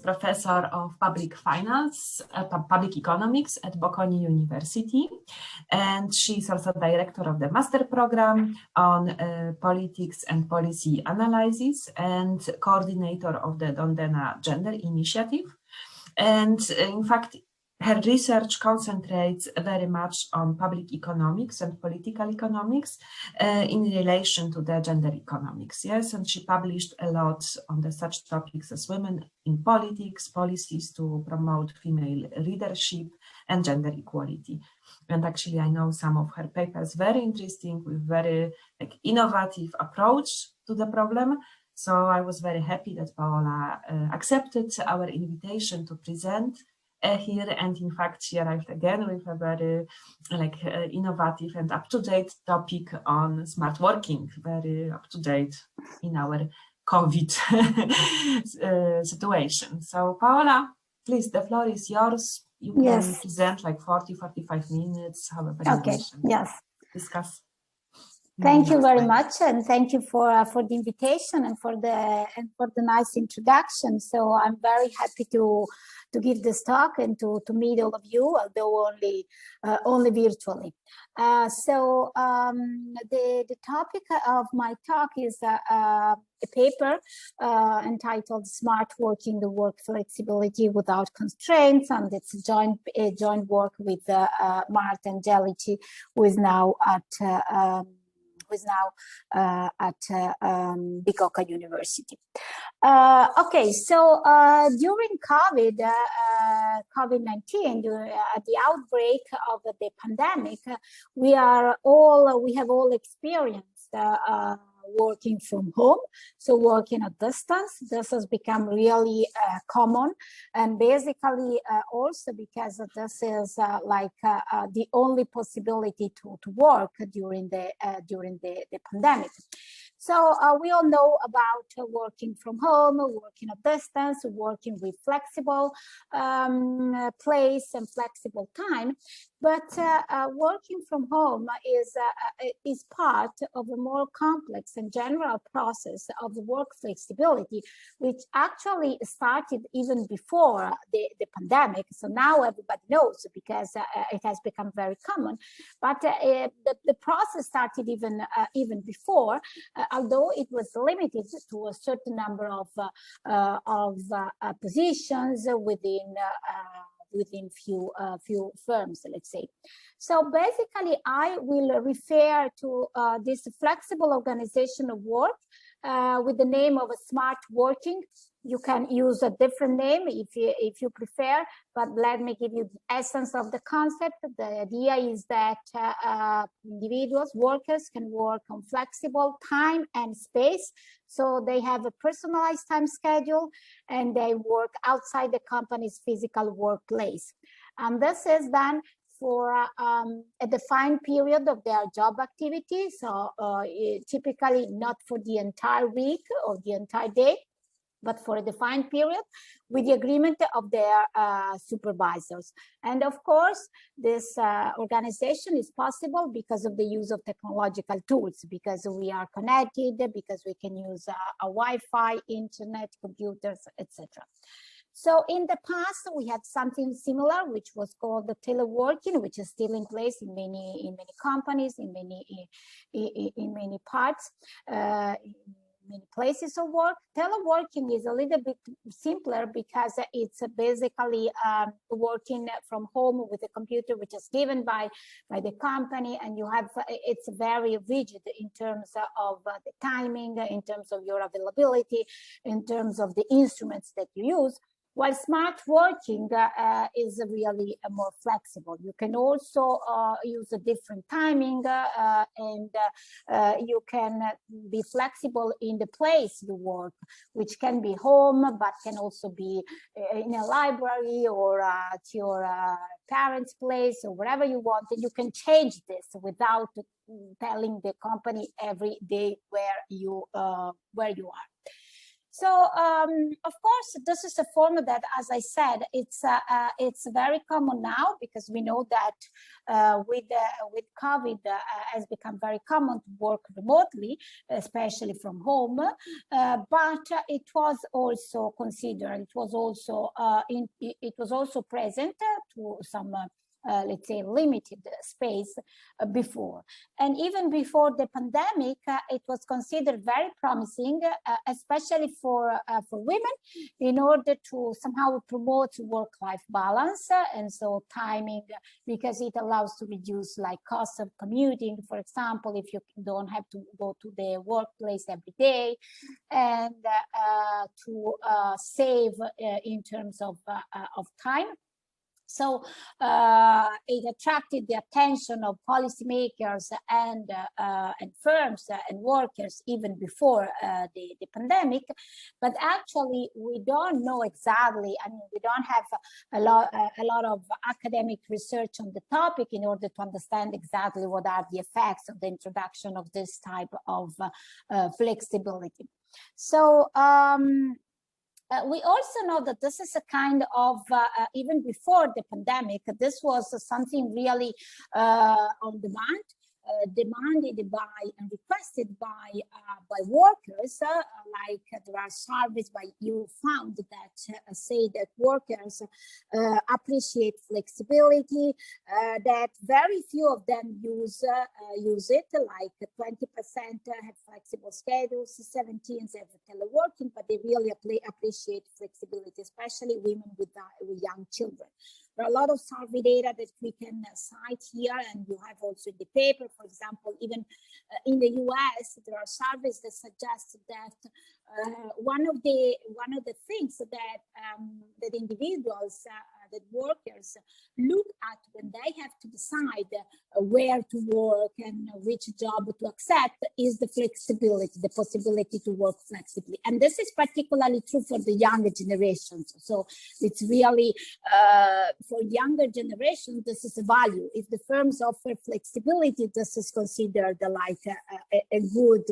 professor of public finance, public economics at Bocconi University, and she's also director of the master program on politics and policy analysis and coordinator of the Dondena Gender Initiative. And in fact, her research concentrates very much on public economics and political economics in relation to the gender economics. Yes, and she published a lot on such topics as women in politics, policies to promote female leadership, and gender equality. And actually, I know some of her papers very interesting with very innovative approach to the problem. So I was very happy that Paola accepted our invitation to present here, and in fact she arrived again with a very innovative and up-to-date topic on smart working, very up-to-date in our COVID situation. So Paola, please, the floor is yours. You can present 40-45 minutes, however you wish. Discuss. Thank you very much, and thank you for the invitation and for the nice introduction. So I'm very happy to give this talk and to meet all of you, although only virtually. The topic of my talk is a paper entitled "Smartworking: The Work Flexibility Without Constraints," and it's a joint work with Marta Angelici, who is now at Bicocca University. During COVID-19, the outbreak of the pandemic, we have all experienced working from home, so working at distance. This has become really common, and basically also because this is the only possibility to work during the pandemic. So we all know about working from home, working at distance, working with flexible place and flexible time. But working from home is part of a more complex and general process of the work flexibility, which actually started even before the pandemic. So now everybody knows because it has become very common. But the process started even before, although it was limited to a certain number of positions within few firms, let's say. So basically, I will refer to this flexible organization of work with the name of a smart working. You can use a different name if you prefer, but let me give you the essence of the concept. The idea is that individuals, workers can work on flexible time and space. So they have a personalized time schedule and they work outside the company's physical workplace. And this is done for a defined period of their job activity. So typically not for the entire week or the entire day, but for a defined period with the agreement of their supervisors. And of course, this organization is possible because of the use of technological tools, because we are connected, because we can use a Wi-Fi, internet, computers, etc. So in the past, we had something similar, which was called the teleworking, which is still in place in many companies, in many parts, many places of work. Teleworking is a little bit simpler because it's basically working from home with a computer which is given by the company, and it's very rigid in terms of the timing, in terms of your availability, in terms of the instruments that you use. While smart working is really more flexible. You can also use a different timing and you can be flexible in the place you work, which can be home, but can also be in a library or at your parents' place or wherever you want. And you can change this without telling the company every day where you are. So of course, this is a form that, as I said, it's very common now, because we know that with COVID has become very common to work remotely, especially from home. But it was also considered. It was also present to some. Let's say limited space before. And even before the pandemic, it was considered very promising, especially for women, in order to somehow promote work-life balance. And so timing, because it allows to reduce like cost of commuting, for example, if you don't have to go to the workplace every day, and to save in terms of time. So it attracted the attention of policymakers and firms and workers even before the pandemic. But actually, we don't know exactly. I mean, we don't have a lot of academic research on the topic in order to understand exactly what are the effects of the introduction of this type of flexibility. So we also know that this is a kind of, even before the pandemic, this was something really on demand, demanded by and requested by workers. Like there are surveys by Eurofound that say that workers appreciate flexibility, that very few of them use it, like 20% have flexible schedules, 17% have teleworking, but they really appreciate flexibility, especially women with young children. There are a lot of survey data that we can cite here, and you have also in the paper. For example, even in the US, there are surveys that suggest that one of the things that individuals, that workers look at when they have to decide where to work and which job to accept is the flexibility, the possibility to work flexibly. And this is particularly true for the younger generations. So it's really, for younger generations, this is a value. If the firms offer flexibility, this is considered like a good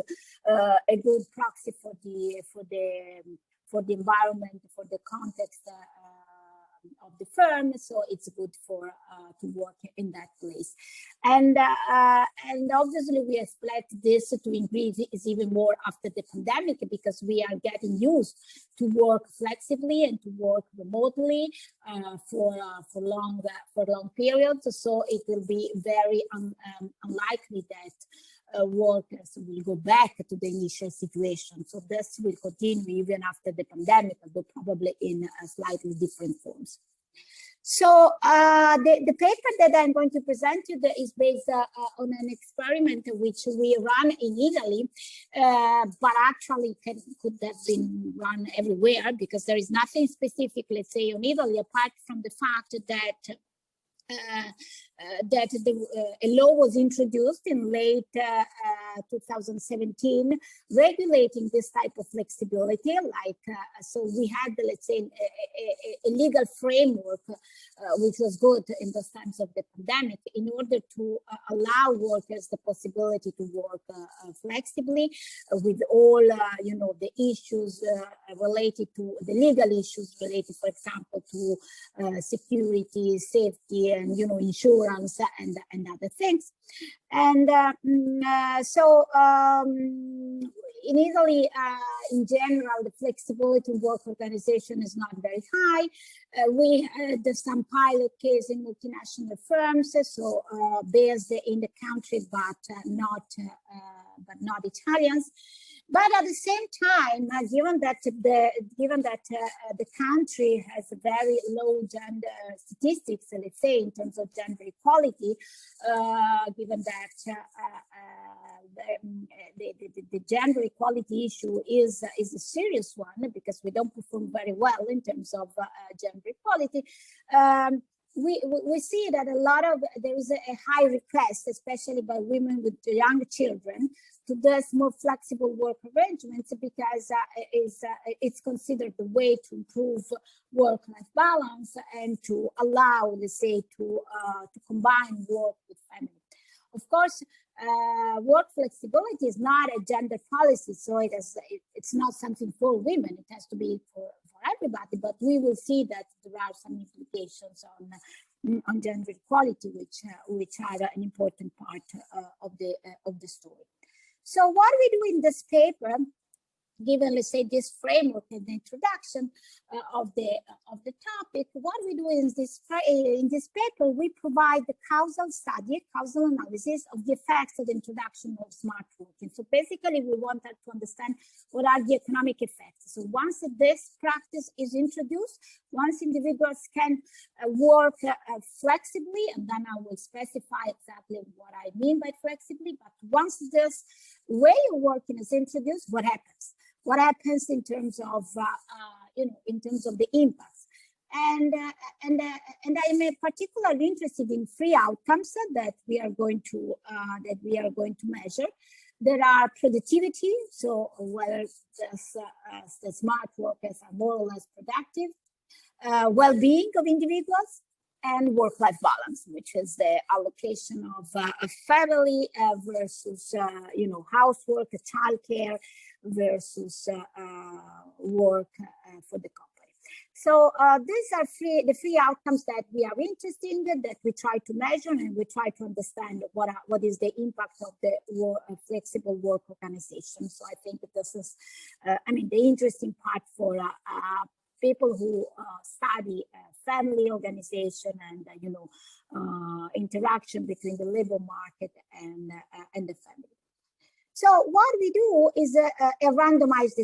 proxy for the environment, for the context of the firm, so it's good for to work in that place, and obviously we expect this to increase is even more after the pandemic, because we are getting used to work flexibly and to work remotely for long periods. So it will be very unlikely that workers will go back to the initial situation. So this will continue even after the pandemic, although probably in slightly different forms. So the paper that I'm going to present you is based on an experiment which we run in Italy, but actually could have been run everywhere, because there is nothing specific, let's say, on Italy, apart from the fact that a law was introduced in late 2017 regulating this type of flexibility. So we had, let's say, a legal framework which was good in the times of the pandemic, in order to allow workers the possibility to work flexibly with all the issues related to the legal issues related, for example, to security, safety, and insurance and other things. And so in Italy, in general, the flexibility in work organization is not very high. We had some pilot case in multinational firms, so based in the country, but not Italians. But at the same time, given that the country has a very low gender statistics, let's say, in terms of gender equality, given that the gender equality issue is a serious one, because we don't perform very well in terms of gender equality. We see that there is a high request, especially by women with young children, to those more flexible work arrangements, because it's considered the way to improve work-life balance and to allow, let's say, to combine work with family. Of course, work flexibility is not a gender policy, so it's not something for women. It has to be for everybody. But we will see that there are some implications on gender equality, which are an important part of the story. So what we do in this paper, given, let's say, this framework and the introduction of the topic, what we do in this paper, we provide the causal analysis of the effects of the introduction of smart working. So basically, we wanted to understand what are the economic effects. So once this practice is introduced, once individuals can work flexibly, and then I will specify exactly what I mean by flexibly, but once this way of working is introduced, what happens? What happens in terms of in terms of the impacts? And I'm particularly interested in 3 outcomes that we are going to measure. There are productivity, so whether the smart workers are more or less productive, well-being of individuals, and work-life balance, which is the allocation of a family versus housework, childcare versus work for the company. So these are the 3 outcomes that we are interested in, that we try to measure, and we try to understand what is the impact of the flexible work organization. So I think that this is, the interesting part for people who study family organization and interaction between the labor market and the family. So what we do is a randomized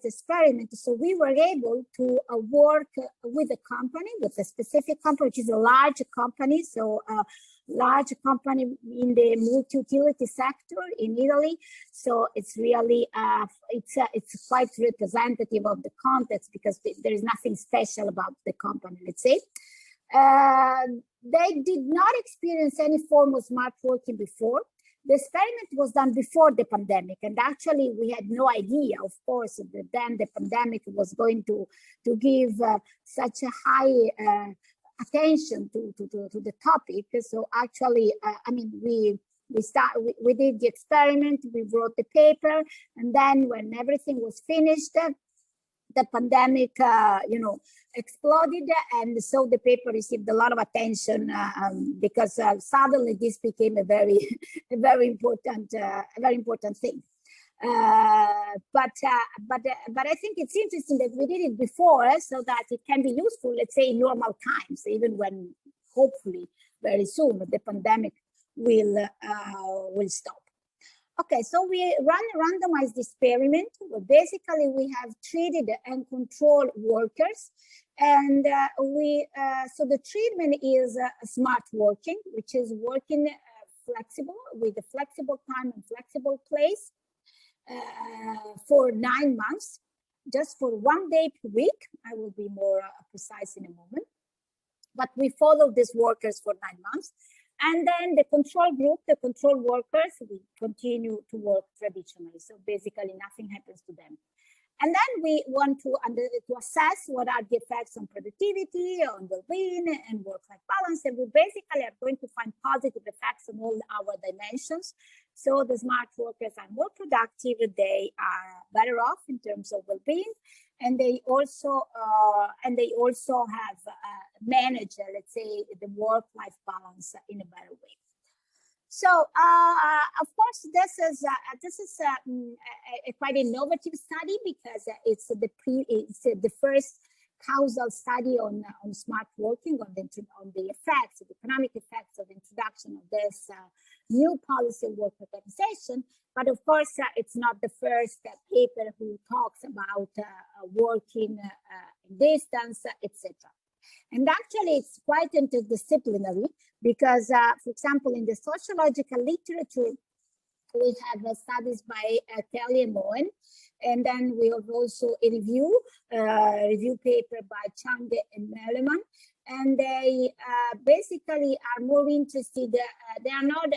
experiment. So we were able to work with a company, with a specific company, which is a large company. So a large company in the multi-utility sector in Italy. So it's really, it's quite representative of the context, because there is nothing special about the company, let's say. They did not experience any form of smart working before. The experiment was done before the pandemic, and actually we had no idea, of course, that then the pandemic was going to give such a high attention to the topic. So actually, we did the experiment, we wrote the paper, and then when everything was finished, the pandemic, exploded, and so the paper received a lot of attention because suddenly this became a very important thing. But I think it's interesting that we did it before, so that it can be useful, let's say, in normal times, even when hopefully very soon the pandemic will stop. Okay, so we run a randomized experiment where basically we have treated and controlled workers, and so the treatment is smart working, which is working flexible, with a flexible time and flexible place for 9 months, just for 1 day per week. I will be more precise in a moment, but we follow these workers for 9 months. And then the control group, the control workers, we continue to work traditionally. So basically nothing happens to them. And then we want to assess what are the effects on productivity, on well-being, and work-life balance. And we basically are going to find positive effects on all our dimensions. So the smart workers are more productive, they are better off in terms of well-being, and they also have managed, let's say, the work-life balance in a better way. So, of course, this is a quite innovative study, because it's the first causal study on smart working, on the effects, the economic effects of the introduction of this new policy work organization. But of course, it's not the first paper who talks about working distance, etc. And actually, it's quite interdisciplinary, because, for example, in the sociological literature, we have studies by Kelly and Moen, and then we have also a review paper by Chang and Meleman, and they basically are more interested. They are not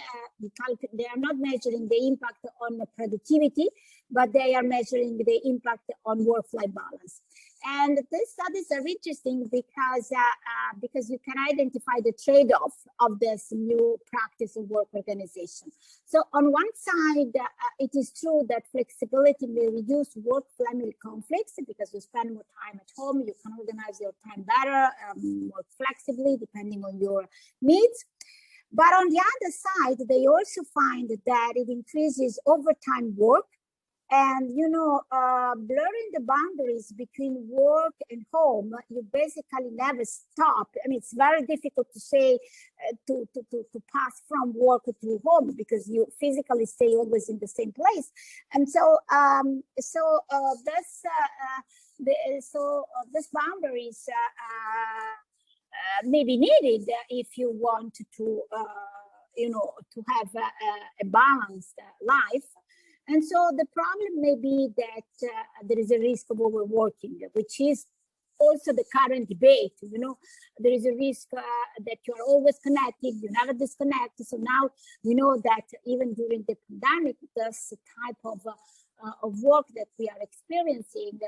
measuring the impact on the productivity, but they are measuring the impact on work-life balance. And these studies are interesting because you can identify the trade-off of this new practice of work organization. So on one side, it is true that flexibility may reduce work-family conflicts because you spend more time at home, you can organize your time better, more flexibly, depending on your needs. But on the other side, they also find that it increases overtime work. And, blurring the boundaries between work and home, you basically never stop. I mean, it's very difficult to say, to pass from work to home because you physically stay always in the same place. And so, this boundaries may be needed if you want to, to have a balanced life. And so the problem may be that there is a risk of overworking, which is also the current debate. There is a risk that you are always connected, you never disconnect. So now we know that even during the pandemic, this type of work that we are experiencing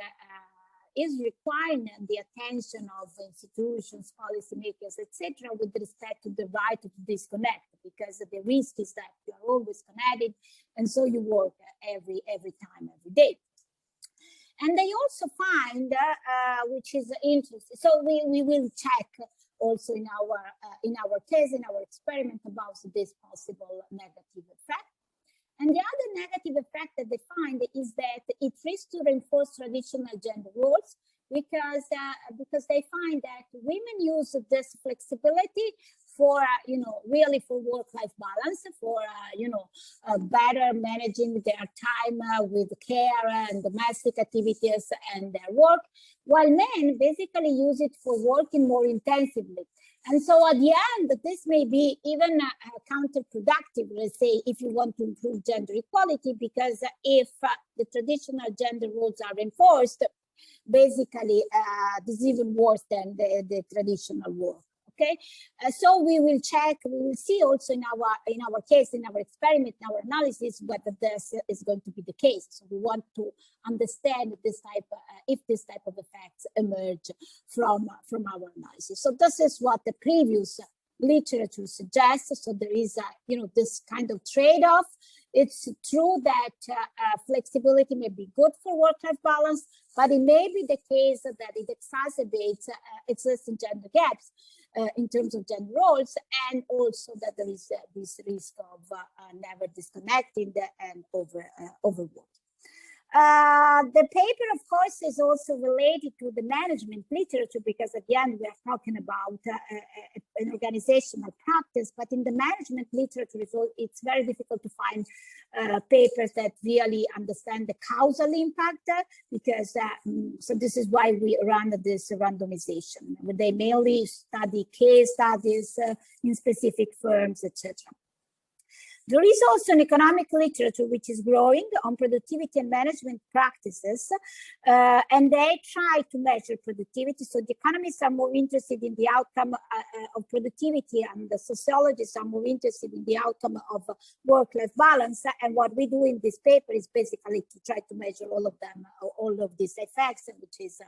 is requiring the attention of institutions, policymakers, etc., with respect to the right to disconnect, because the risk is that you are always connected, and so you work every time, every day. And they also find, which is interesting, so we will check also in our case, in our experiment, about this possible negative effect. And the other negative effect that they find is that it risks to reinforce traditional gender roles because they find that women use this flexibility for, really for work-life balance, for, better managing their time with care and domestic activities and their work, while men basically use it for working more intensively. And so at the end, this may be even counterproductive, let's say, if you want to improve gender equality, because if the traditional gender roles are enforced, basically this is even worse than the traditional work. Okay, so we will check, we will see also in our case, in our experiment, in our analysis, whether this is going to be the case. So we want to understand this type, if this type of effects emerge from our analysis. So this is what the previous literature suggests. So there is this kind of trade-off. It's true that flexibility may be good for work-life balance, but it may be the case that it exacerbates existing gender gaps in terms of gender roles, and also that there is this risk of never disconnecting and overworking. The paper, of course, is also related to the management literature, because again, we are talking about an organizational practice, but in the management literature, it's very difficult to find papers that really understand the causal impact, because so this is why we run this randomization. They mainly study case studies in specific firms, etc. There is also an economic literature which is growing on productivity and management practices, and they try to measure productivity. So the economists are more interested in the outcome of productivity, and the sociologists are more interested in the outcome of work-life balance. And what we do in this paper is basically to try to measure all of them, all of these effects, which is,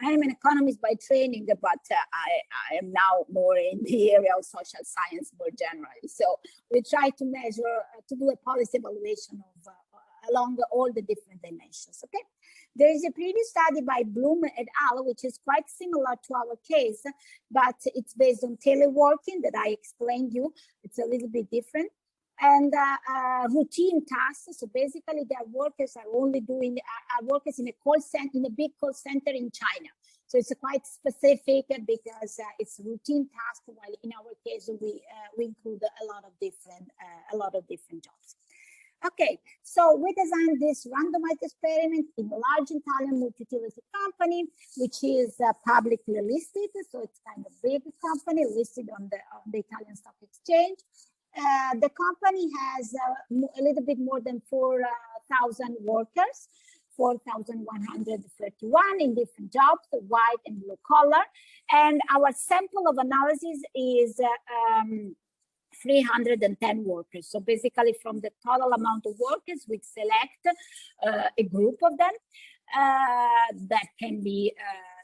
I am an economist by training, but I am now more in the area of social science more generally. So we try to measure, to do a policy evaluation of along all the different dimensions, okay? There is a previous study by Bloom et al., which is quite similar to our case, but it's based on teleworking that I explained you. It's a little bit different. And routine tasks. So basically, their workers are only doing workers in a call center, in a big call center in China. So it's quite specific because it's routine tasks. While in our case, we include a lot of different jobs. Okay, so we designed this randomized experiment in a large Italian multi-utility company, which is publicly listed. So it's kind of big company listed on the Italian Stock Exchange. The company has a little bit more than 4,000 workers, 4,131 in different jobs, white and blue collar. And our sample of analysis is 310 workers. So basically from the total amount of workers, we select a group of them. that can be,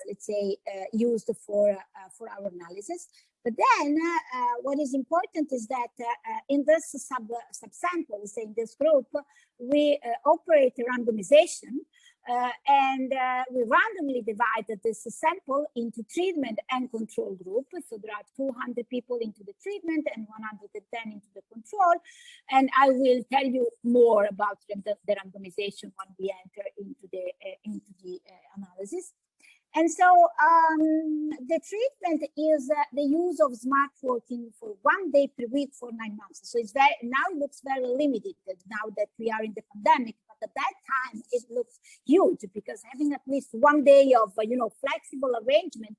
let's say, used for our analysis. But then what is important is that in this subsample, say in this group, we operate a randomization and we randomly divided this sample into treatment and control group. So there are 200 people into the treatment and 110 into the control. And I will tell you more about the randomization when we enter into the analysis. And so the treatment is the use of Smartworking for 1 day per week for 9 months. So it's now it looks very limited now that we are in the pandemic. But at that time, it looks huge because having at least 1 day of flexible arrangement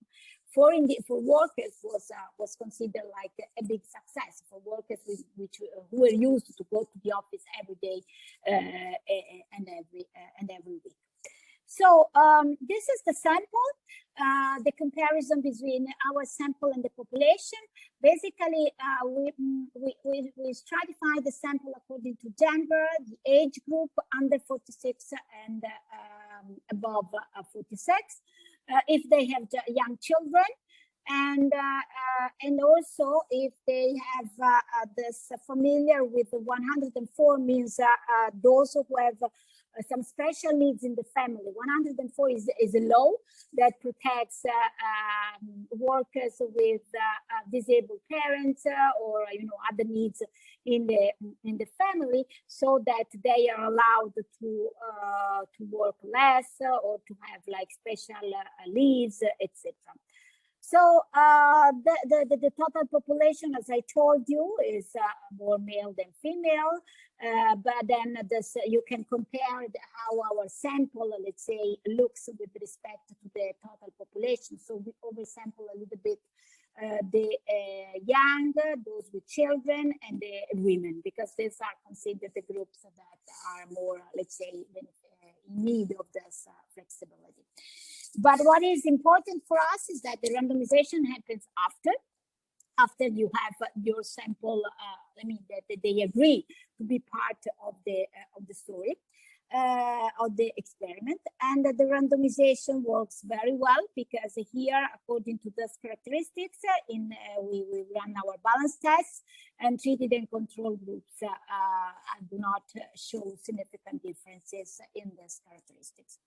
for workers was considered like a big success for workers who were used to go to the office every day and every week. So this is the sample, the comparison between our sample and the population. Basically, we stratify the sample according to gender, the age group under 46 and above 46, if they have young children, and also if they have this familiar with 104 means those who have some special needs in the family. 104 is a law that protects workers with disabled parents or other needs in the family, so that they are allowed to work less or to have like special leaves, etc. So the total population, as I told you, is more male than female. But then you can compare how our sample, let's say, looks with respect to the total population. So we oversample a little bit the young, those with children, and the women, because these are considered the groups that are more, let's say, in need of this flexibility. But what is important for us is that the randomization happens after you have your sample. That they agree to be part of the story of the experiment, and the randomization works very well because here, according to those characteristics, we run our balance tests, and treated and control groups do not show significant differences in these characteristics.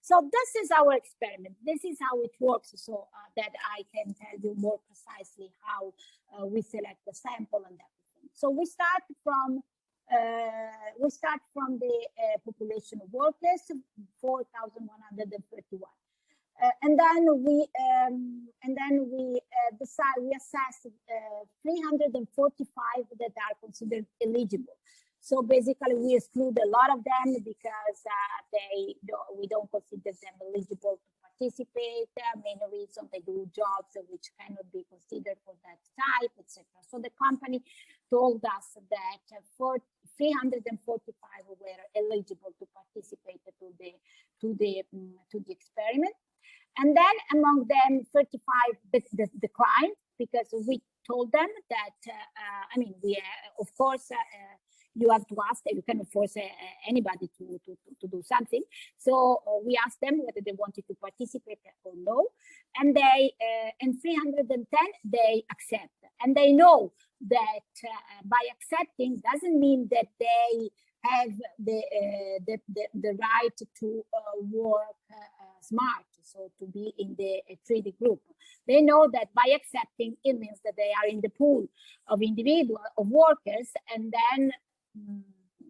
So this is our experiment. This is how it works, so that I can tell you more precisely how we select the sample and everything. So we start from the population of workers, 4,131, and then we assess 345 that are considered eligible. So basically, we exclude a lot of them because we don't consider them eligible to participate. Main reason, they do jobs which cannot be considered for that type, etc. So the company told us that for 345 were eligible to participate to the experiment, and then among them 35 declined because we told them that of course. You have to ask them, you cannot force anybody to do something. So we asked them whether they wanted to participate or no. And 310, they accept. And they know that by accepting doesn't mean that they have the right to work smart, so to be in the 3D group. They know that by accepting, it means that they are in the pool of of workers, and then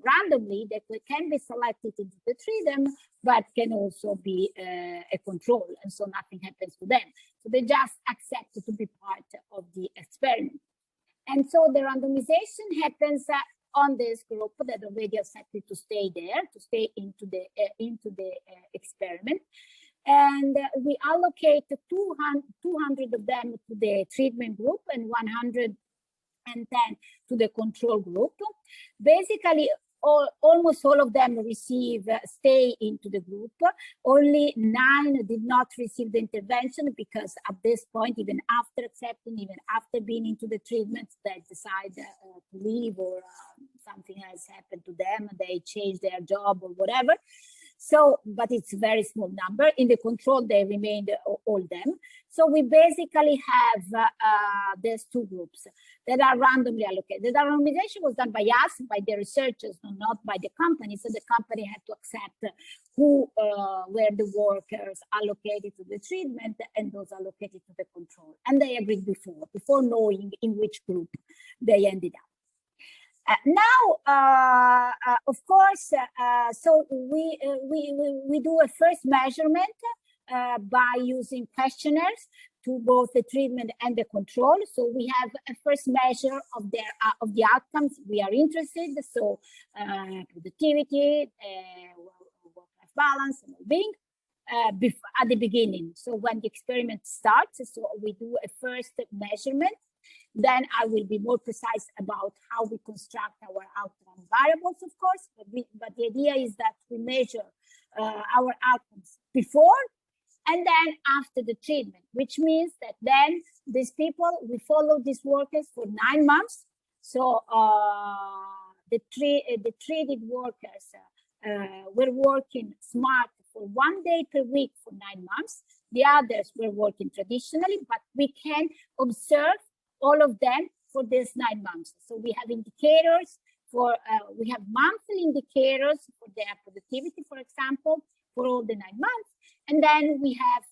randomly they can be selected into the freedom, but can also be a control, and so nothing happens to them. So they just accept to be part of the experiment. And so the randomization happens on this group that already accepted to stay there, to stay into the experiment. And we allocate 200 of them to the treatment group and 110 to the control group. Basically, almost all of them stay into the group. Only 9 did not receive the intervention because at this point, even after accepting, even after being into the treatments, they decide to leave or something else happened to them. They change their job or whatever. So, but it's a very small number. In the control, they remained all them. So we basically have these two groups that are randomly allocated. The randomization was done by us, by the researchers, not by the company. So the company had to accept who were the workers allocated to the treatment and those allocated to the control. And they agreed before knowing in which group they ended up. Now, of course, so we do a first measurement by using questionnaires to both the treatment and the control. So we have a first measure of the outcomes we are interested. So productivity, work-life balance, and well-being at the beginning. So when the experiment starts, so we do a first measurement. Then I will be more precise about how we construct our outcome variables, of course, but the idea is that we measure our outcomes before and then after the treatment, which means that then these people, we follow these workers for 9 months. So the treated workers were working smart for 1 day per week for 9 months. The others were working traditionally, but we can observe all of them for these 9 months. So we have indicators for, we have monthly indicators for their productivity, for example, for all the 9 months. And then we have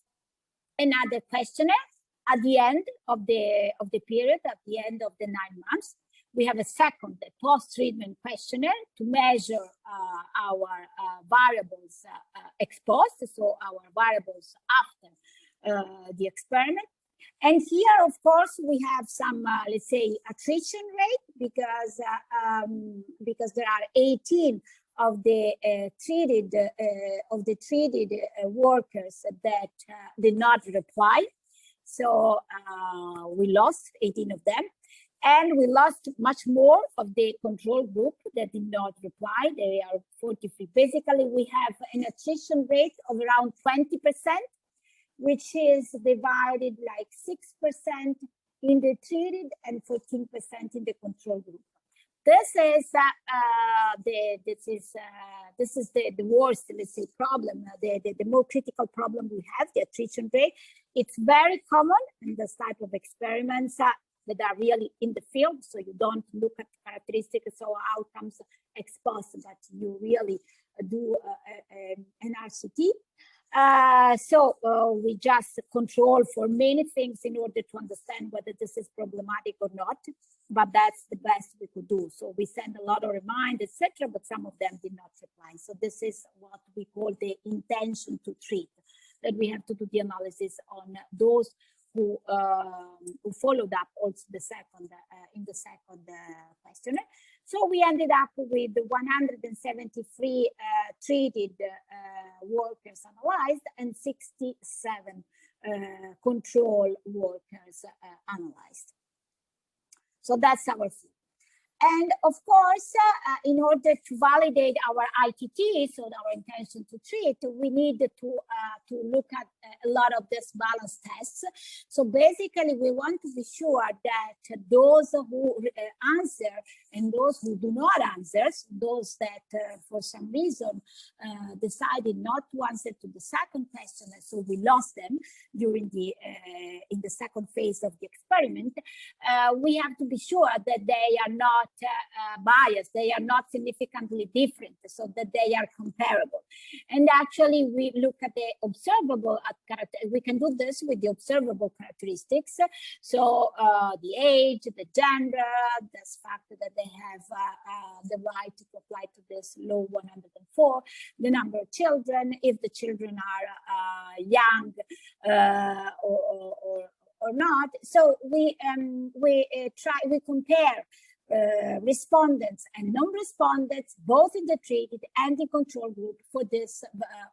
another questionnaire at the end of the period, at the end of the 9 months. We have a second post-treatment questionnaire to measure our variables exposed, so our variables after the experiment. And here, of course, we have some, let's say, attrition rate because there are 18 of the treated workers that did not reply. So we lost 18 of them, and we lost much more of the control group that did not reply. They are 43. Basically, we have an attrition rate of around 20%. Which is divided like 6% in the treated and 14% in the control group. This is the worst, let's say, problem. The more critical problem we have, the attrition rate. It's very common in this type of experiments that are really in the field. So you don't look at characteristics or outcomes ex post, but you really do an RCT. So we just control for many things in order to understand whether this is problematic or not, but that's the best we could do. So we send a lot of reminders, etc., but some of them did not reply. So this is what we call the intention to treat, that we have to do the analysis on those who followed up also the second in the second questionnaire. So we ended up with 173 treated workers analyzed and 67 control workers analyzed. So that's our field. And of course, in order to validate our ITT, so our intention to treat, we need to look at a lot of these balance tests. So basically, we want to be sure that those who answer and those who do not answer, those that for some reason decided not to answer to the second question, so we lost them during the in the second phase of the experiment, we have to be sure that they are not biased, they are not significantly different, so that they are comparable. And actually, we look at the observable we can do this with the observable characteristics. So the age, the gender, the fact that they have the right to apply to this law 104, the number of children, if the children are young or not. So we compare respondents and non-respondents, both in the treated and the control group, for this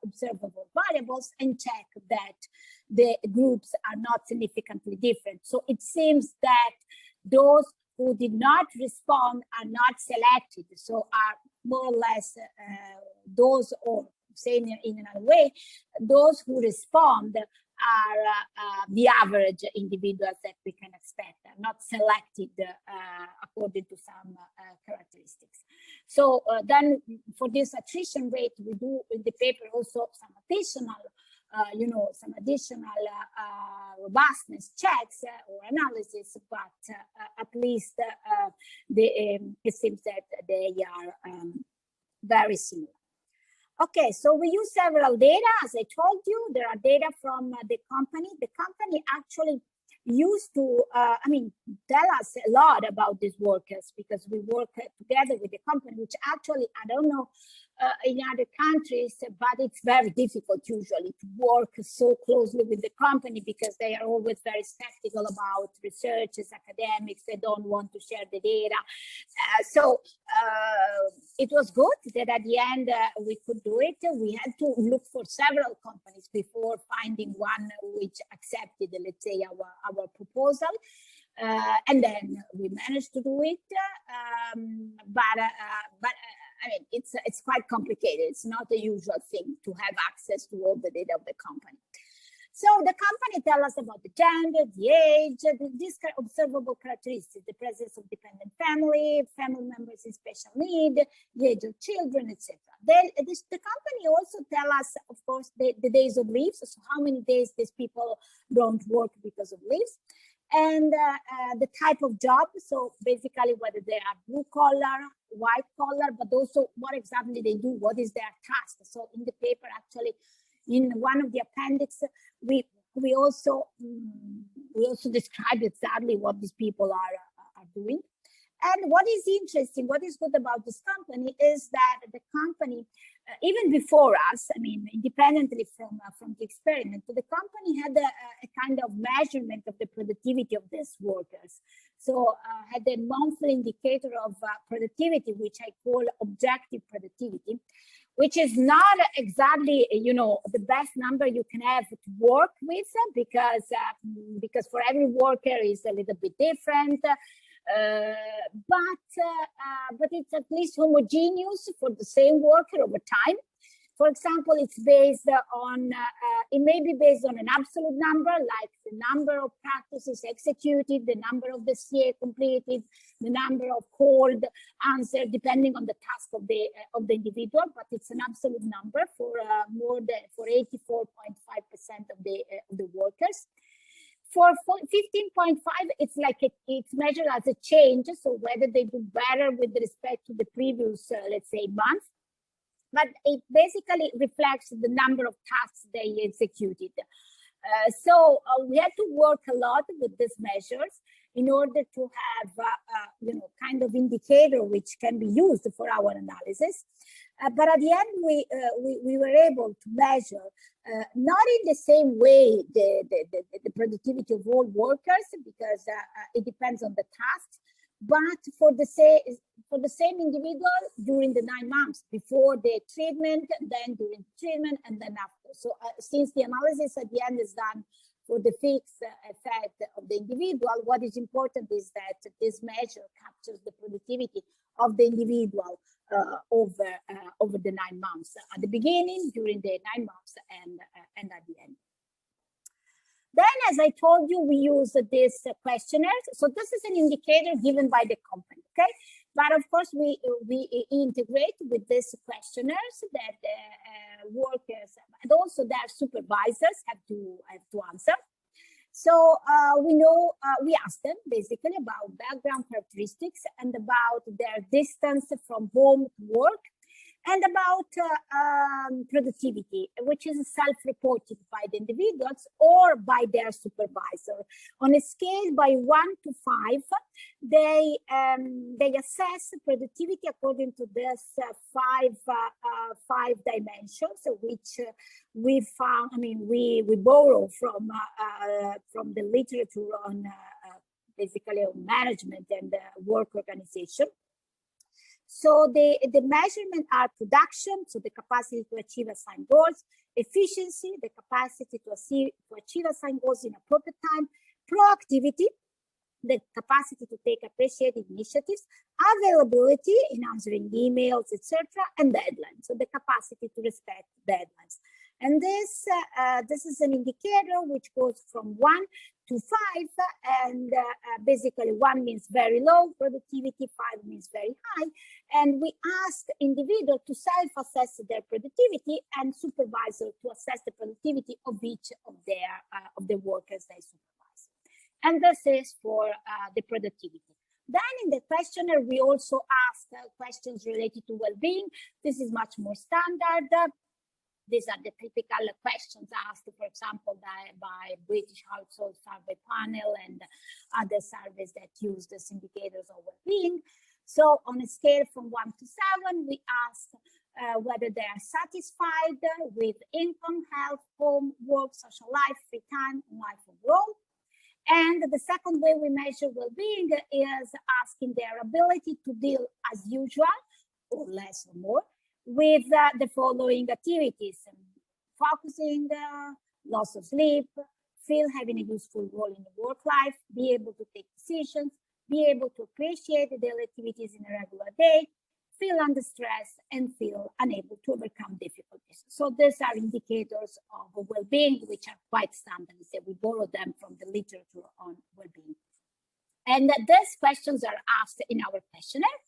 observable variables, and check that the groups are not significantly different. So it seems that those who did not respond are not selected, so are more or less those, or saying in another way, those who respond are the average individuals that we can expect, are not selected according to some characteristics. So then for this attrition rate, we do in the paper also some additional some additional robustness checks or analysis, but at least it seems that they are very similar. Okay, so we use several data. As I told you, there are data from the company. The company actually used to, tell us a lot about these workers, because we work together with the company, which actually, I don't know in other countries, but it's very difficult usually to work so closely with the company, because they are always very skeptical about researchers, academics. They don't want to share the data. So it was good that at the end we could do it. We had to look for several companies before finding one which accepted, let's say, our proposal. And then we managed to do it, but I mean, it's quite complicated. It's not a usual thing to have access to all the data of the company. So the company tells us about the gender, the age, these observable characteristics: the presence of dependent family members in special need, the age of children, etc. Then the company also tells us, of course, the days of leaves, so how many days these people don't work because of leaves, and the type of job. So basically whether they are blue collar, white collar, but also what exactly they do, what is their task. So in the paper, actually, in one of the appendix, we also describe exactly what these people are doing. And what is interesting, what is good about this company is that the company, even before us, I mean, independently from the experiment, the company had a kind of measurement of the productivity of these workers. So had a monthly indicator of productivity, which I call objective productivity, which is not exactly, the best number you can have to work with, because for every worker is a little bit different. But it's at least homogeneous for the same worker over time. For example, it's based on, it may be based on an absolute number, like the number of practices executed, the number of dossiers completed, the number of called answers, depending on the task of the individual. But it's an absolute number for 84.5% of the workers. For 15.5, it's like it's measured as a change, so whether they do better with respect to the previous, let's say, month. But it basically reflects the number of tasks they executed. So we had to work a lot with these measures in order to have, kind of indicator which can be used for our analysis. But at the end, we were able to measure not in the same way the productivity of all workers, because it depends on the tasks, but for the same individual during the 9 months, before the treatment, then during treatment, and then after. So since the analysis at the end is done for the fixed effect of the individual, what is important is that this measure captures the productivity of the individual over the 9 months, at the beginning, during the 9 months, and at the end. Then, as I told you, we use this questionnaire. So this is an indicator given by the company, okay? But of course, we integrate with these questionnaires that workers and also their supervisors have to answer. So we ask them basically about background characteristics and about their distance from home to work, and about productivity, which is self-reported by the individuals or by their supervisor. On a scale by 1 to 5, they assess productivity according to this five dimensions, which we found. I mean, we borrow from the literature on basically on management and work organization. So the measurement are production, so the capacity to achieve assigned goals; efficiency, the capacity to achieve assigned goals in appropriate time; proactivity, the capacity to take appreciated initiatives; availability in answering emails, etc., and deadlines, so the capacity to respect deadlines. And this is an indicator which goes from 1 to 5, and basically 1 means very low productivity, 5 means very high. And we asked individuals to self-assess their productivity and supervisor to assess the productivity of each of the workers they supervise. And this is for the productivity. Then in the questionnaire, we also asked questions related to well-being. This is much more standard. These are the typical questions asked, for example, by British Household Survey Panel and other surveys that use these indicators of well-being. So on a scale from 1 to 7, we asked whether they are satisfied with income, health, home, work, social life, free time, and life overall. And the second way we measure well-being is asking their ability to deal as usual, or less or more, with the following activities: focusing, loss of sleep, feel having a useful role in the work life, be able to take decisions, be able to appreciate the daily activities in a regular day, feel under stress, and feel unable to overcome difficulties. So these are indicators of well-being, which are quite standard. So we borrow them from the literature on well-being. And these questions are asked in our questionnaire.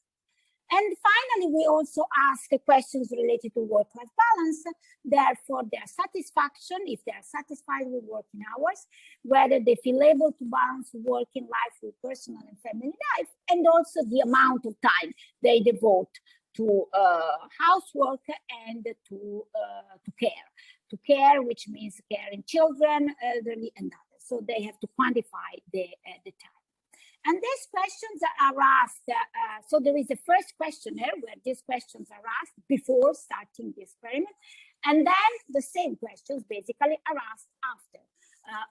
And finally, we also ask questions related to work-life balance, therefore their satisfaction, if they are satisfied with working hours, whether they feel able to balance working life with personal and family life, and also the amount of time they devote to housework and to care, which means caring children, elderly, and others. So they have to quantify the time. And these questions are asked, so there is a first questionnaire where these questions are asked before starting the experiment. And then the same questions basically are asked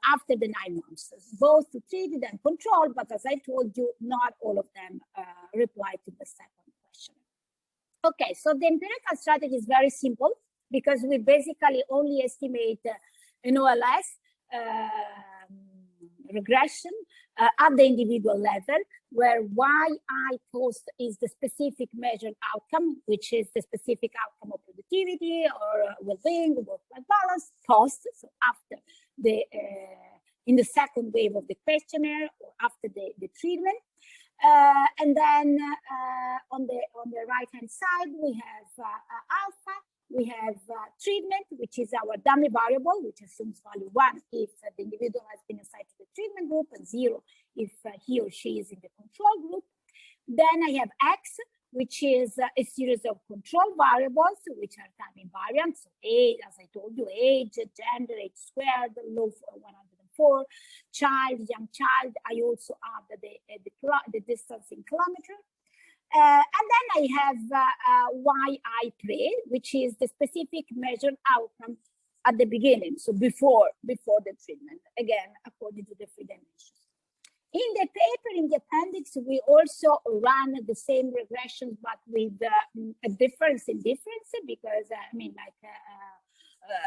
after the 9 months, both to treated and control, but as I told you, not all of them reply to the second questionnaire. Okay, so the empirical strategy is very simple because we basically only estimate an OLS regression at the individual level, where yi post is the specific measured outcome, which is the specific outcome of productivity or well-being, work-life balance, post, so after the in the second wave of the questionnaire or after the treatment. And then on the right-hand side, we have alpha. We have treatment, which is our dummy variable, which assumes value 1 if the individual has been assigned to the treatment group, and 0 if he or she is in the control group. Then I have X, which is a series of control variables, which are time invariant. So age, as I told you, age, gender, age squared, low 104, child, young child. I also add the distance in kilometers. And then I have yi pre, which is the specific measured outcome at the beginning, so before the treatment, again, according to the 3 dimensions. In the paper, in the appendix, we also run the same regressions, but with a difference in difference, because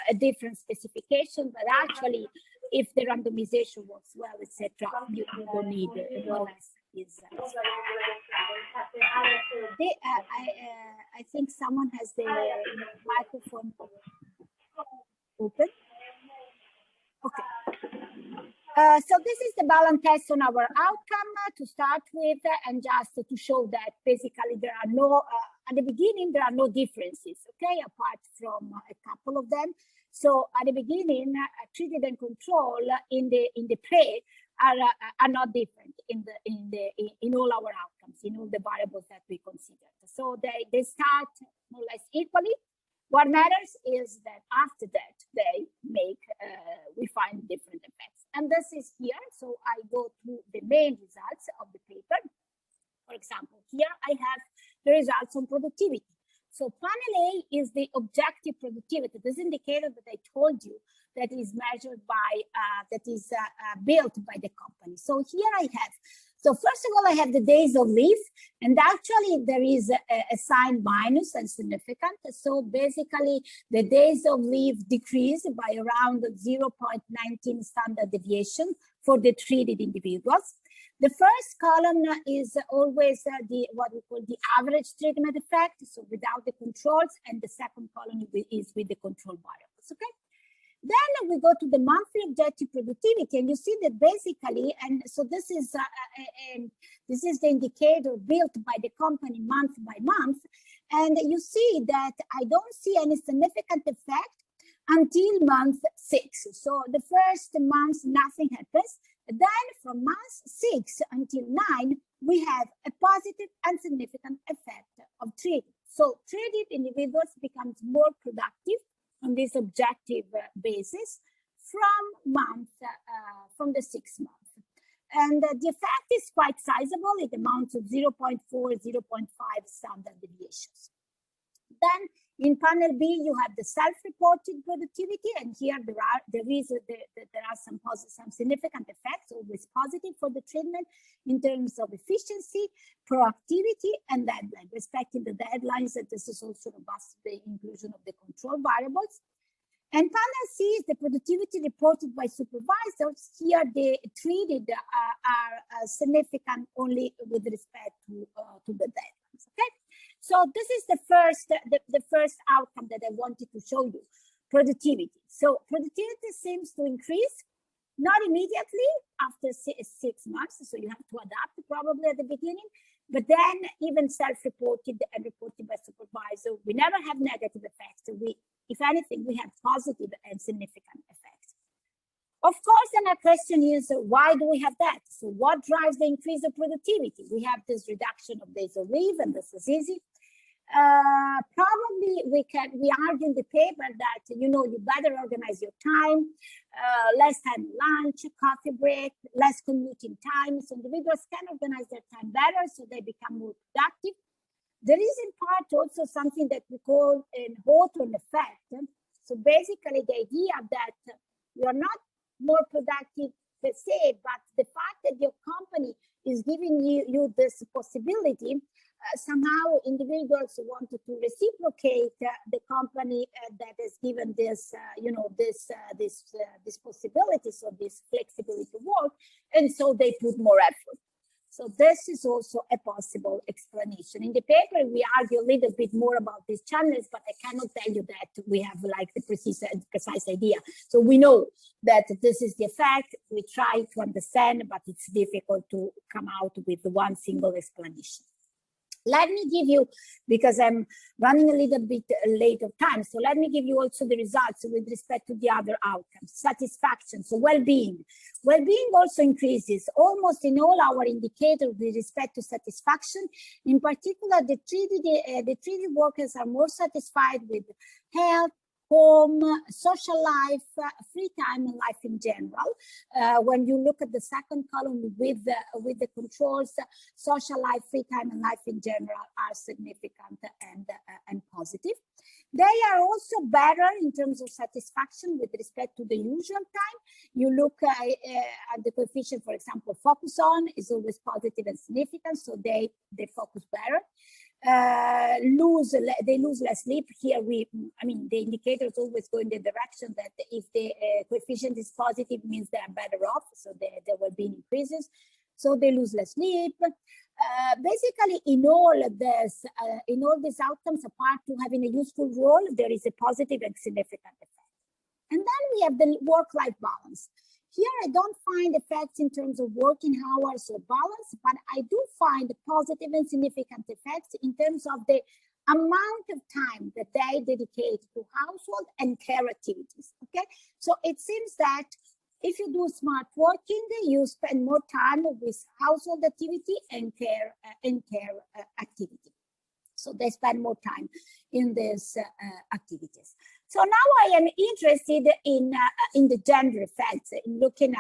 a different specification, but actually, if the randomization works well, etc., you don't need it. I think someone has the microphone open. Okay. So this is the balance test on our outcome to start with, and just to show that basically there are no, at the beginning, there are no differences, okay, apart from a couple of them. So at the beginning, treated and control in the pre are not different in all our outcomes, in all the variables that we consider. So they start more or less equally. What matters is that after that, we find different effects. And this is here. So I go through the main results of the paper. For example, here I have the results on productivity. So panel A is the objective productivity, this indicator that I told you that is measured by, that is built by the company. So here I have, so first of all, I have the days of leave, and actually there is a sign minus and significant. So basically the days of leave decrease by around 0.19 standard deviation for the treated individuals. The first column is always what we call the average treatment effect, so without the controls, and the second column is with the control variables, okay? Then we go to the monthly objective productivity, and you see that basically, and so this is the indicator built by the company month by month, and you see that I don't see any significant effect until month 6. So the first month, nothing happens. Then from month 6 until 9, we have a positive and significant effect of treated. So treated individuals becomes more productive on this objective basis from the 6th month. And the effect is quite sizable. It amounts to 0.4, 0.5 standard deviations. Then in panel B, you have the self-reported productivity, and here there are some significant effects, always positive for the treatment in terms of efficiency, proactivity, and deadline. Respecting the deadlines, that this is also robust, the inclusion of the control variables. And panel C is the productivity reported by supervisors. Here, the treated are significant only with respect to the deadlines. Okay. So this is the first outcome that I wanted to show you, productivity. So productivity seems to increase, not immediately after 6 months, so you have to adapt probably at the beginning, but then even self-reported and reported by supervisor, we never have negative effects. If anything, we have positive and significant effects. Of course, then our question is, why do we have that? So what drives the increase of productivity? We have this reduction of days of leave, and this is easy. Probably we argue in the paper that, you better organize your time, less time lunch, coffee break, less commuting time. So individuals can organize their time better, so they become more productive. There is in part also something that we call an Hawthorne effect. So basically the idea that you are not more productive per se, but the fact that your company is giving you this possibility, somehow individuals wanted to reciprocate the company that has given this, this possibility, so this flexibility to work, and so they put more effort. So this is also a possible explanation. In the paper, we argue a little bit more about these channels, but I cannot tell you that we have like the precise idea. So we know that this is the effect. We try to understand, but it's difficult to come out with one single explanation. Let me give you, because I'm running a little bit late of time, so let me give you also the results with respect to the other outcomes. Satisfaction, so well-being. Well-being also increases almost in all our indicators with respect to satisfaction. In particular, the treated workers are more satisfied with health, home, social life, free time, and life in general. When you look at the second column with the controls, social life, free time, and life in general are significant and positive. They are also better in terms of satisfaction with respect to the usual time. You look at the coefficient, for example, focus on is always positive and significant, so they focus better. They lose less sleep. Here the indicators always go in the direction that if the coefficient is positive, means they are better off, so there will be increases. So they lose less sleep. Basically, in all these outcomes, apart from having a useful role, there is a positive and significant effect. And then we have the work-life balance. Here, I don't find effects in terms of working hours or balance, but I do find positive and significant effects in terms of the amount of time that they dedicate to household and care activities. Okay, so it seems that if you do smart working, you spend more time with household activity and care activity. So they spend more time in these activities. So now I am interested in the gender effects. In looking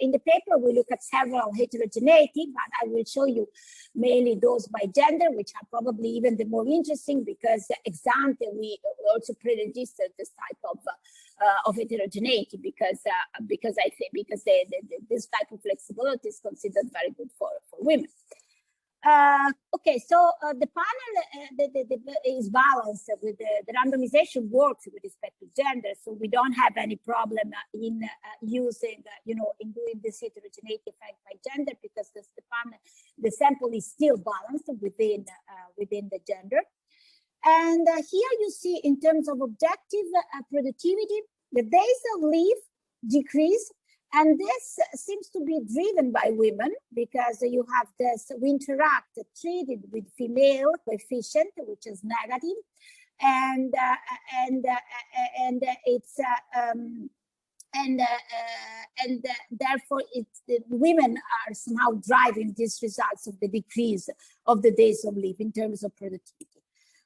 in the paper, we look at several heterogeneity, but I will show you mainly those by gender, which are probably even the more interesting because ex ante we also pre-registered this type of heterogeneity because this type of flexibility is considered very good for women. Okay, so the panel is balanced with the randomization works with respect to gender, so we don't have any problem in using, in doing this heterogeneity effect by gender because the sample is still balanced within the gender. And here you see in terms of objective productivity, The days of leave decrease, and this seems to be driven by women because you have this, we interact treated with female coefficient, which is negative, and it's therefore the women are somehow driving these results of the decrease of the days of leave in terms of productivity.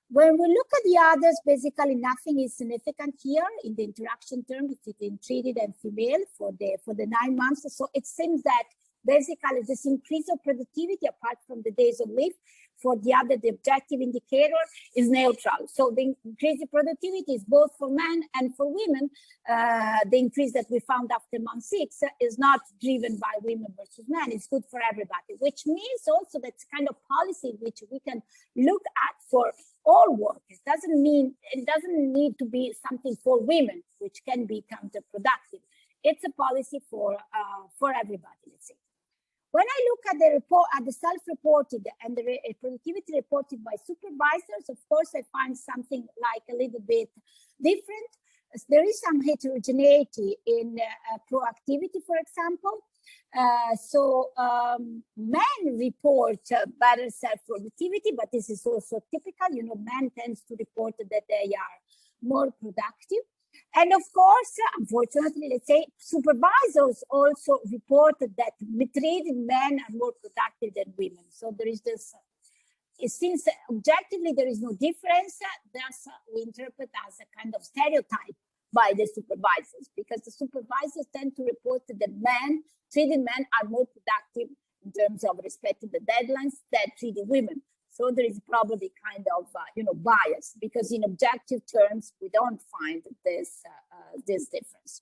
When we look at the others, basically nothing is significant here in the interaction term between treated and female for the 9 months. So it seems that basically this increase of productivity, apart from the days of leave, for the other, the objective indicator is neutral. So the increase in productivity is both for men and for women. The increase that we found after month 6 is not driven by women versus men. It's good for everybody, which means also that's kind of policy which we can look at for all workers. Doesn't mean it doesn't need to be something for women, which can be counterproductive. It's a policy for everybody, let's say. When I look at the report, at the self-reported and the productivity reported by supervisors, of course, I find something like a little bit different. There is some heterogeneity in proactivity, for example. Men report better self-productivity, but this is also typical. You know, men tend to report that they are more productive. And of course, unfortunately, let's say supervisors also reported that treated men are more productive than women. So there is this, since objectively there is no difference, thus we interpret as a kind of stereotype by the supervisors, because the supervisors tend to report that treated men are more productive in terms of respecting the deadlines than treated women. So there is probably kind of, bias, because in objective terms, we don't find this difference.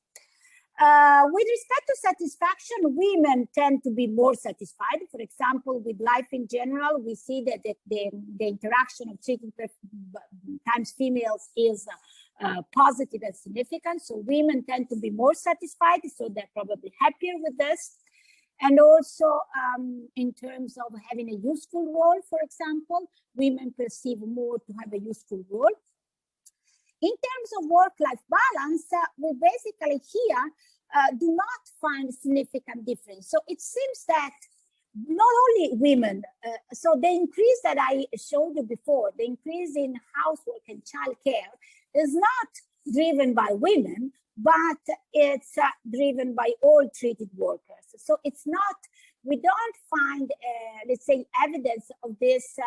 With respect to satisfaction, women tend to be more satisfied. For example, with life in general, we see that the interaction of treated times females is positive and significant. So women tend to be more satisfied, so they're probably happier with this. And also in terms of having a useful role, for example, women perceive more to have a useful role. In terms of work-life balance, we basically here do not find significant difference. So it seems that not only women, so the increase that I showed you before, the increase in housework and childcare is not driven by women, but it's driven by all treated workers. So it's not, we don't find, let's say, evidence of this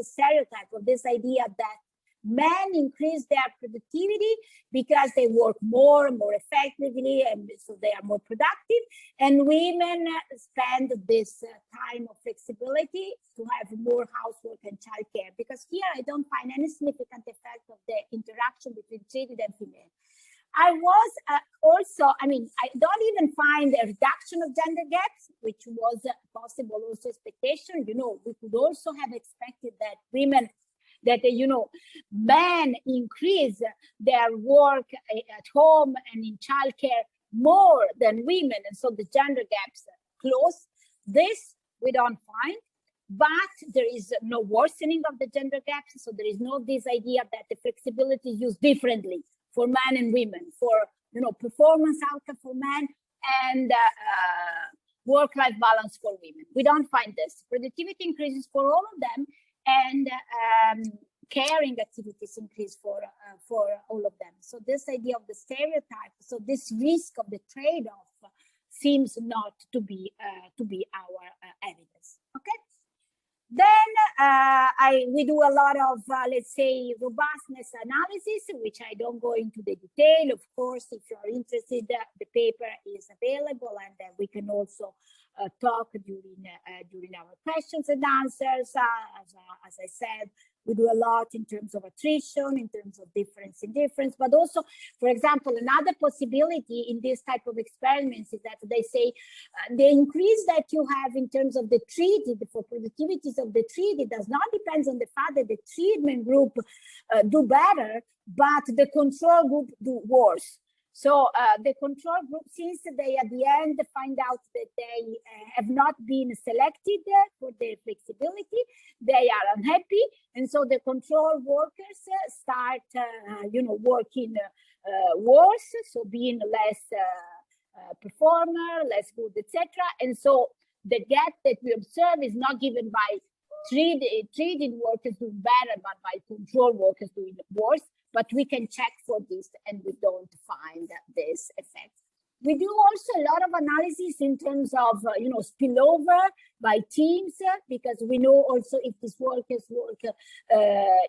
stereotype, of this idea that men increase their productivity because they work more effectively, and so they are more productive, and women spend this time of flexibility to have more housework and childcare, because here I don't find any significant effect of the interaction between treated and female. I was also, I don't even find a reduction of gender gaps, which was possible also expectation. You know, we could also have expected that men increase their work at home and in childcare more than women, and so the gender gaps close. This we don't find, but there is no worsening of the gender gaps. So there is no this idea that the flexibility is used differently for men and women, for performance outcome for men and work-life balance for women. We don't find this. Productivity increases for all of them, and caring activities increase for all of them. So this idea of the stereotype, so this risk of the trade-off seems not to be our evidence. Okay. Then we do a lot of, let's say, robustness analysis, which I don't go into the detail. Of course, if you are interested, the paper is available, and we can also talk during our questions and answers. As I said, we do a lot in terms of attrition, in terms of difference in difference, but also, for example, another possibility in this type of experiments is that they say the increase that you have in terms of the treated, for productivities of the treated, does not depend on the fact that the treatment group do better, but the control group do worse. So the control group, since they at the end find out that they have not been selected for their flexibility, they are unhappy, and so the control workers start, working worse, so being less performer, less good, etc. And so the gap that we observe is not given by treated workers doing better, but by control workers doing worse. But we can check for this, and we don't find this effect. We do also a lot of analysis in terms of, spillover by teams, because we know also if these workers work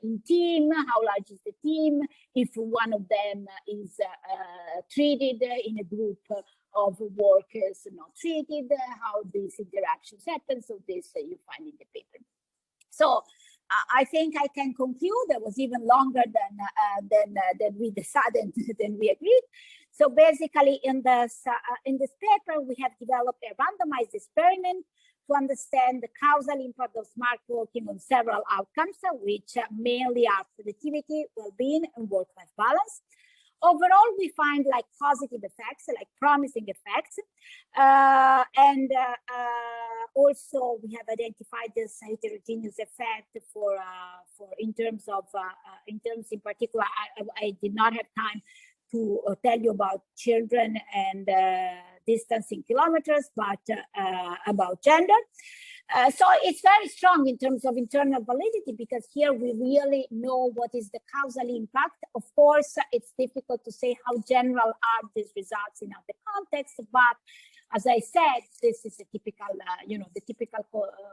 in team, how large is the team, if one of them is treated in a group of workers not treated, how these interactions happen. So this you find in the paper. So I think I can conclude. That was even longer than we decided, than we agreed. So basically, in this paper, we have developed a randomized experiment to understand the causal impact of smart working on several outcomes, which mainly are productivity, well-being, and work-life balance. Overall, we find like positive effects, like promising effects, and also we have identified this heterogeneous effect for in terms in particular. I did not have time to tell you about children and distance in kilometers, but about gender. So it's very strong in terms of internal validity, because here we really know what is the causal impact. Of course, it's difficult to say how general are these results in other contexts, but as I said, this is a typical, the typical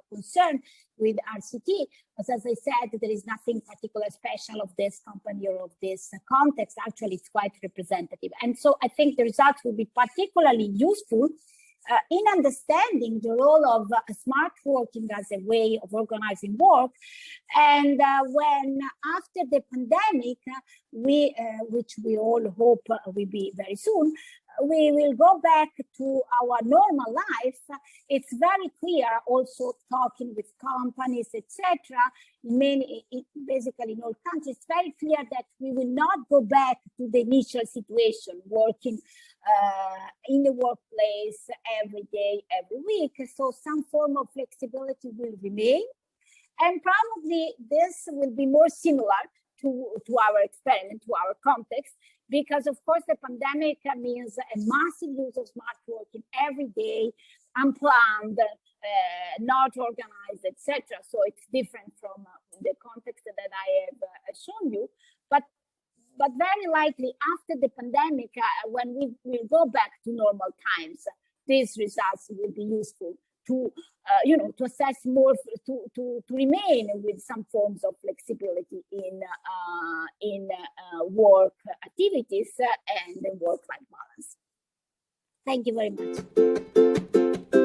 concern with RCT. As I said, there is nothing particular special of this company or of this context. Actually, it's quite representative. And so I think the results will be particularly useful in understanding the role of smart working as a way of organizing work. And when after the pandemic, which we all hope will be very soon, we will go back to our normal life. It's very clear, also talking with companies, etc. Basically in all countries, it's very clear that we will not go back to the initial situation, working in the workplace every day, every week. So some form of flexibility will remain, and probably this will be more similar to our experiment, to our context, because of course the pandemic means a massive use of smart working every day, unplanned, not organized, etc. So it's different from the context that I have shown you, but very likely after the pandemic, when we will go back to normal times, these results will be useful to to assess more, to remain with some forms of flexibility in work activities and work-life balance. Thank you very much.